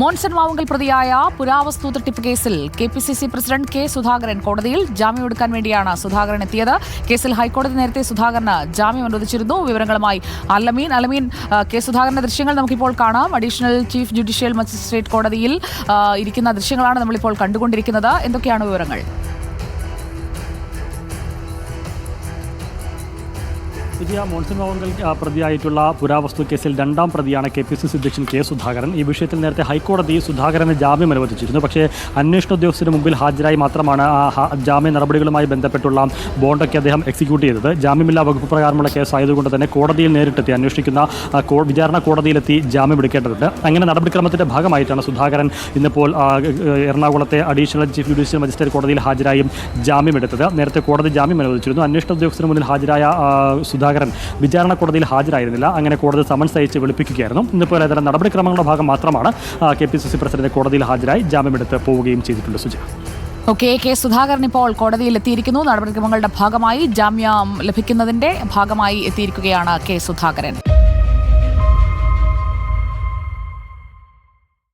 മോൻസൺ മാവുങ്കൽ പ്രതിയായ പുരാവസ്തു തട്ടിപ്പ് കേസിൽ കെപിസിസി പ്രസിഡന്റ് കെ സുധാകരൻ കോടതിയിൽ ജാമ്യമെടുക്കാൻ വേണ്ടിയാണ് സുധാകരൻ എത്തിയത്. കേസിൽ ഹൈക്കോടതി നേരത്തെ സുധാകരന് ജാമ്യം അനുവദിച്ചിരുന്നു. വിവരങ്ങളുമായി അലമീൻ. കെ സുധാകരന്റെ ദൃശ്യങ്ങൾ നമുക്കിപ്പോൾ കാണാം. അഡീഷണൽ ചീഫ് ജുഡീഷ്യൽ മജിസ്ട്രേറ്റ് കോടതിയിൽ ഇരിക്കുന്ന ദൃശ്യങ്ങളാണ് നമ്മളിപ്പോൾ കണ്ടുകൊണ്ടിരിക്കുന്നത്. എന്തൊക്കെയാണ് വിവരങ്ങൾ? മോൻസൺ മാവുങ്കൽ പ്രതിയായിട്ടുള്ള പുരാവസ്തു കേസിൽ രണ്ടാം പ്രതിയാണ് കെപിസിസി അധ്യക്ഷൻ കെ സുധാകരൻ. ഈ വിഷയത്തിൽ നേരത്തെ ഹൈക്കോടതി സുധാകരന് ജാമ്യം അനുവദിച്ചിരുന്നു. പക്ഷേ അന്വേഷണ ഉദ്യോഗസ്ഥരുടെ മുമ്പിൽ ഹാജരായി മാത്രമാണ് ജാമ്യ നടപടികളുമായി ബന്ധപ്പെട്ടുള്ള ബോണ്ടൊക്കെ അദ്ദേഹം എക്സിക്യൂട്ട് ചെയ്തത്. ജാമ്യമില്ലാ വകുപ്പ് പ്രകാരമുള്ള കേസായതുകൊണ്ട് തന്നെ കോടതിയിൽ നേരിട്ടെത്തി അന്വേഷിക്കുന്ന വിചാരണ കോടതിയിലെത്തി ജാമ്യം എടുക്കേണ്ടതുണ്ട്. അങ്ങനെ നടപടിക്രമത്തിന്റെ ഭാഗമായിട്ടാണ് സുധാകരൻ ഇന്നിപ്പോൾ എറണാകുളത്തെ അഡീഷണൽ ചീഫ് ജുഡീഷ്യൽ മജിസ്ട്രേറ്റ് കോടതിയിൽ ഹാജരായും ജാമ്യമെടുത്തത്. നേരത്തെ കോടതി ജാമ്യം അനുവദിച്ചിരുന്നു. അന്വേഷണ ഉദ്യോഗസ്ഥരുടെ മുന്നിൽ ഹാജരായ സുധാകരൻ വിചാരണ കോടതിയിൽ ഹാജരായിരുന്നില്ല. അങ്ങനെ കോടതി സമൻസ് അയച്ച് വിളിപ്പിക്കുകയായിരുന്നു. ഇന്നിപ്പോൾ ഇത്തരം നടപടിക്രമങ്ങളുടെ ഭാഗം മാത്രമാണ് കെപിസിസി പ്രസിഡന്റ് കോടതിയിൽ ഹാജരായി ജാമ്യമെടുത്ത് പോവുകയും ചെയ്തിട്ടുണ്ട്. സുജ. കെ സുധാകരൻ ഇപ്പോൾ കോടതിയിൽ എത്തിയിരിക്കുന്നു. നടപടിക്രമങ്ങളുടെ ഭാഗമായി ജാമ്യം ലഭിക്കുന്നതിന്റെ ഭാഗമായി എത്തിയിരിക്കുകയാണ് കെ സുധാകരൻ.